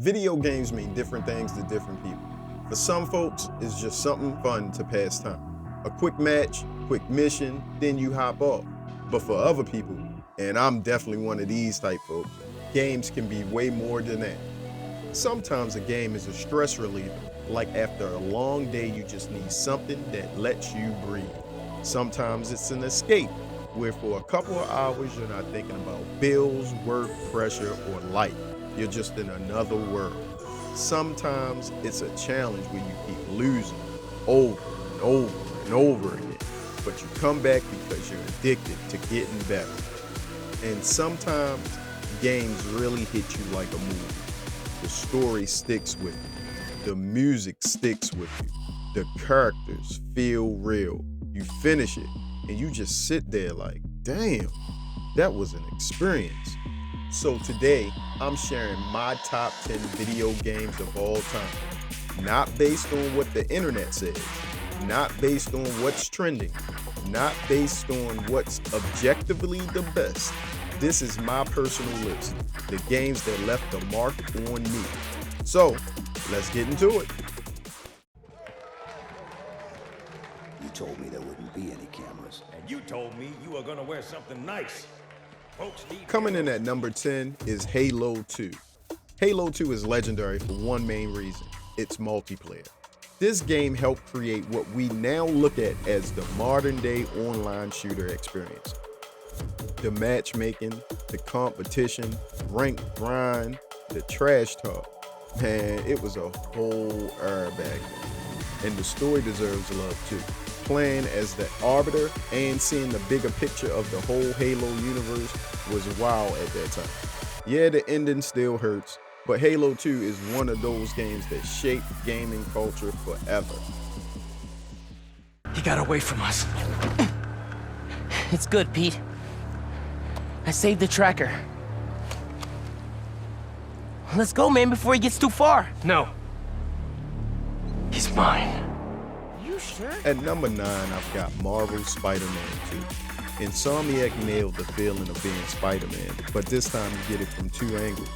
Video games mean different things to different people. For some folks, it's just something fun to pass time. A quick match, quick mission, then you hop off. But for other people, and I'm definitely one of these type folks, games can be way more than that. Sometimes a game is a stress reliever, like after a long day you just need something that lets you breathe. Sometimes it's an escape, where for a couple of hours you're not thinking about bills, work, pressure, or life. You're just in another world. Sometimes it's a challenge where you keep losing over and over and over again, but you come back because you're addicted to getting better. And sometimes games really hit you like a movie. The story sticks with you. The music sticks with you. The characters feel real. You finish it and you just sit there like, damn, that was an experience. So today, I'm sharing my top 10 video games of all time. Not based on what the internet says, not based on what's trending, not based on what's objectively the best. This is my personal list, the games that left the mark on me. So, let's get into it. You told me there wouldn't be any cameras. And you told me you were gonna wear something nice. Coming in at number 10 is Halo 2. Halo 2 is legendary for one main reason: it's multiplayer. This game helped create what we now look at as the modern day online shooter experience. The matchmaking, the competition, ranked grind, the trash talk. Man, it was a whole era back then. And the story deserves love too. Playing as the Arbiter and seeing the bigger picture of the whole Halo universe was wow at that time. Yeah, the ending still hurts, but Halo 2 is one of those games that shaped gaming culture forever. He got away from us. It's good, Pete. I saved the tracker. Let's go, man, before he gets too far. No. He's mine. You sure? At number 9, I've got Marvel's Spider-Man 2. Insomniac nailed the feeling of being Spider-Man, but this time you get it from two angles,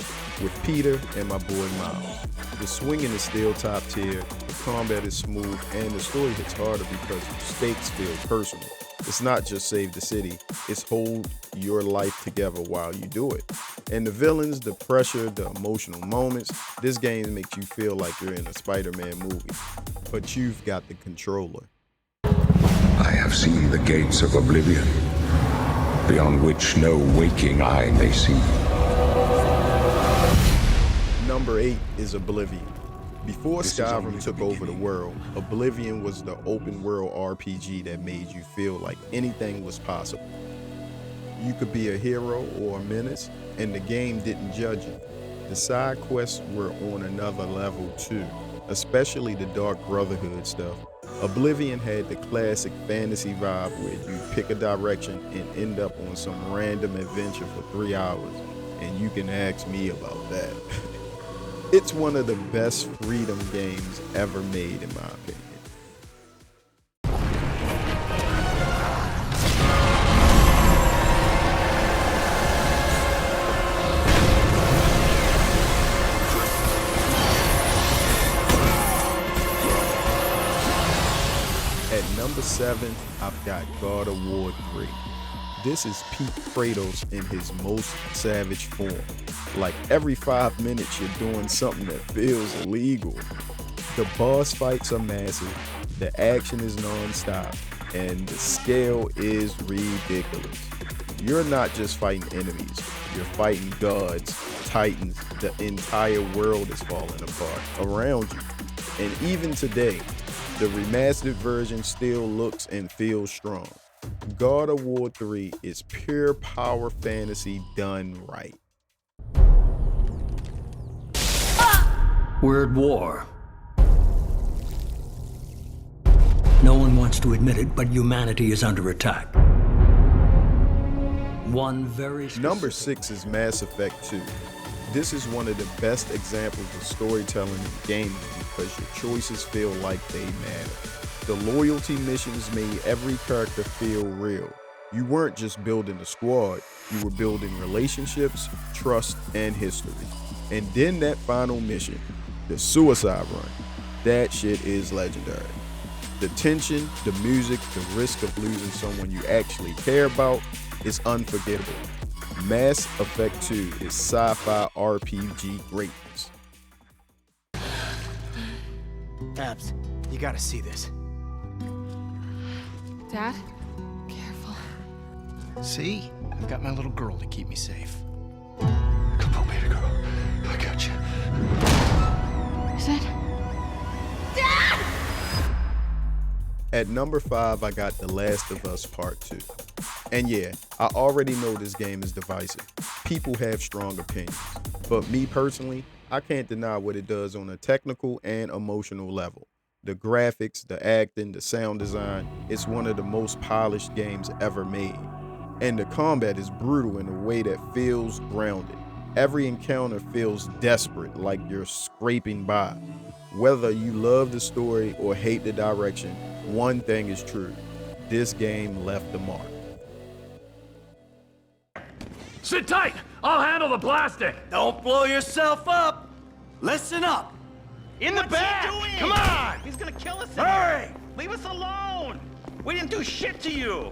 with Peter and my boy Miles. The swinging is still top tier, the combat is smooth, and the story hits harder because the stakes feel personal. It's not just save the city, it's hold your life together while you do it. And the villains, the pressure, the emotional moments, this game makes you feel like you're in a Spider-Man movie, but you've got the controller. I have seen the gates of oblivion, beyond which no waking eye may see. Number 8 is Oblivion. Before Skyrim took over the world, Oblivion was the open world RPG that made you feel like anything was possible. You could be a hero or a menace, and the game didn't judge you. The side quests were on another level too, especially the Dark Brotherhood stuff. Oblivion had the classic fantasy vibe where you pick a direction and end up on some random adventure for 3 hours, and you can ask me about that. It's one of the best freedom games ever made, in my opinion. At number 7, I've got God of War 3. This is peak Kratos in his most savage form. Like every 5 minutes you're doing something that feels illegal. The boss fights are massive, the action is non-stop, and the scale is ridiculous. You're not just fighting enemies, you're fighting gods, titans, the entire world is falling apart around you. And even today, the remastered version still looks and feels strong. God of War 3 is pure power fantasy done right. We're at war. No one wants to admit it, but humanity is under attack. One very Number 6 is Mass Effect 2. This is one of the best examples of storytelling in gaming because your choices feel like they matter. The loyalty missions made every character feel real. You weren't just building a squad, you were building relationships, trust, and history. And then that final mission, the suicide run, that shit is legendary. The tension, the music, the risk of losing someone you actually care about is unforgettable. Mass Effect 2 is sci-fi RPG greatness. Abs, you gotta see this. Dad? Careful. See? I've got my little girl to keep me safe. Come on, baby girl. I got you. Is it? At number 5, I got The Last of Us Part 2. And yeah, I already know this game is divisive. People have strong opinions. But me personally, I can't deny what it does on a technical and emotional level. The graphics, the acting, the sound design, it's one of the most polished games ever made. And the combat is brutal in a way that feels grounded. Every encounter feels desperate, like you're scraping by. Whether you love the story or hate the direction, one thing is true. This game left a mark. Sit tight! I'll handle the blasting! Don't blow yourself up. Listen up. In the back! Come on! He's gonna kill us in Hurry! here! Leave us alone! We didn't do shit to you!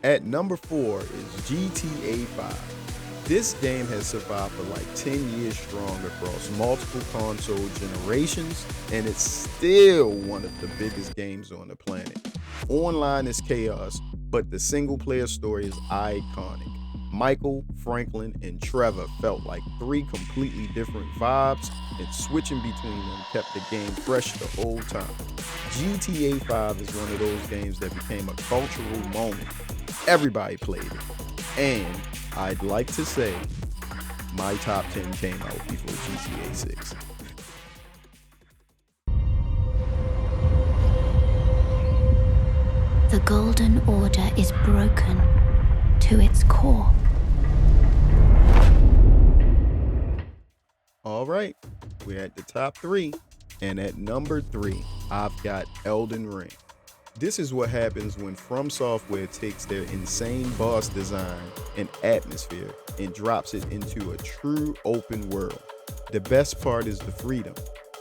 At number 4 is GTA 5. This game has survived for like 10 years strong across multiple console generations, and it's still one of the biggest games on the planet. Online is chaos, but the single player story is iconic. Michael, Franklin, and Trevor felt like 3 completely different vibes, and switching between them kept the game fresh the whole time. GTA 5 is one of those games that became a cultural moment. Everybody played it. And I'd like to say my top 10 came out before GTA 6. The Golden Order is broken to its core. All right, we're at the top 3. And at number 3, I've got Elden Ring. This is what happens when From Software takes their insane boss design and atmosphere and drops it into a true open world. The best part is the freedom.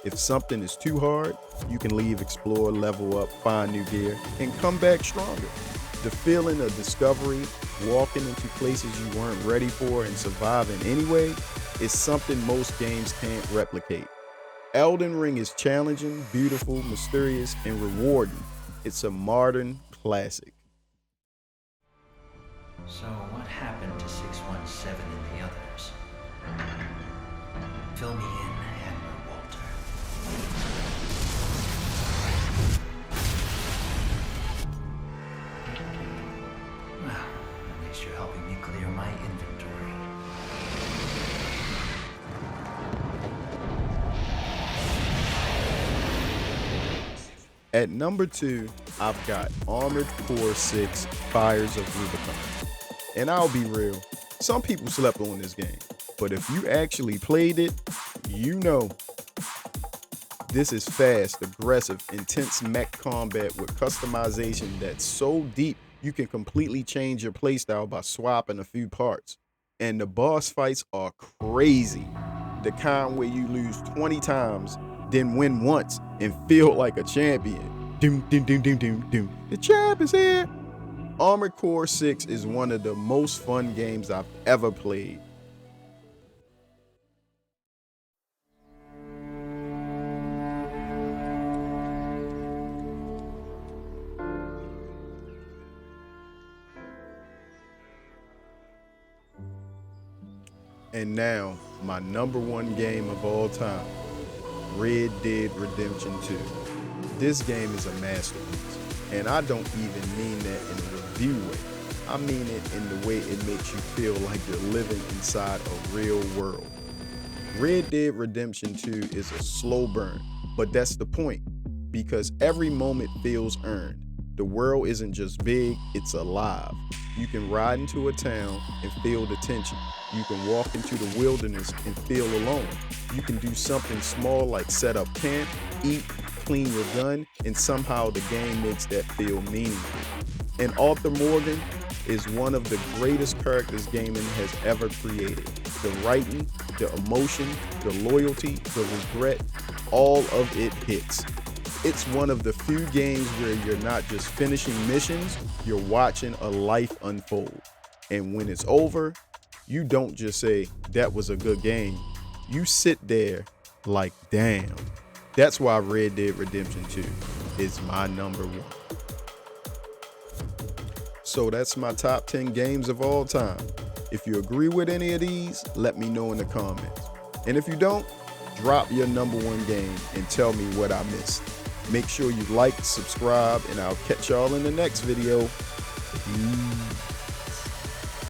If something is too hard, you can leave, explore, level up, find new gear, and come back stronger. The feeling of discovery, walking into places you weren't ready for and surviving anyway, is something most games can't replicate. Elden Ring is challenging, beautiful, mysterious, and rewarding. It's a modern classic. So what happened to 617 and the others? Fill me in, Admiral Walter. Well, at least you're helping me clear my inventory. At number 2, I've got Armored Core 6 Fires of Rubicon. And I'll be real, some people slept on this game, but if you actually played it, you know. This is fast, aggressive, intense mech combat with customization that's so deep you can completely change your playstyle by swapping a few parts. And the boss fights are crazy. The kind where you lose 20 times, then win once and feel like a champion. Doom, doom, doom, doom, doom, doom. The champ is here. Armored Core 6 is one of the most fun games I've ever played. And now, my number 1 game of all time, Red Dead Redemption 2. This game is a masterpiece, and I don't even mean that in a review way. I mean it in the way it makes you feel like you're living inside a real world. Red Dead Redemption 2 is a slow burn, but that's the point, because every moment feels earned. The world isn't just big, it's alive. You can ride into a town and feel the tension. You can walk into the wilderness and feel alone. You can do something small like set up camp, eat, clean your gun, and somehow the game makes that feel meaningful. And Arthur Morgan, is one of the greatest characters gaming has ever created. The writing, the emotion, the loyalty, the regret, all of it hits. It's one of the few games where you're not just finishing missions, you're watching a life unfold. And when it's over, you don't just say, that was a good game. You sit there like, damn. That's why Red Dead Redemption 2 is my #1. So that's my top 10 games of all time. If you agree with any of these, let me know in the comments. And if you don't, drop your #1 game and tell me what I missed. Make sure you like, subscribe, and I'll catch y'all in the next video. Peace.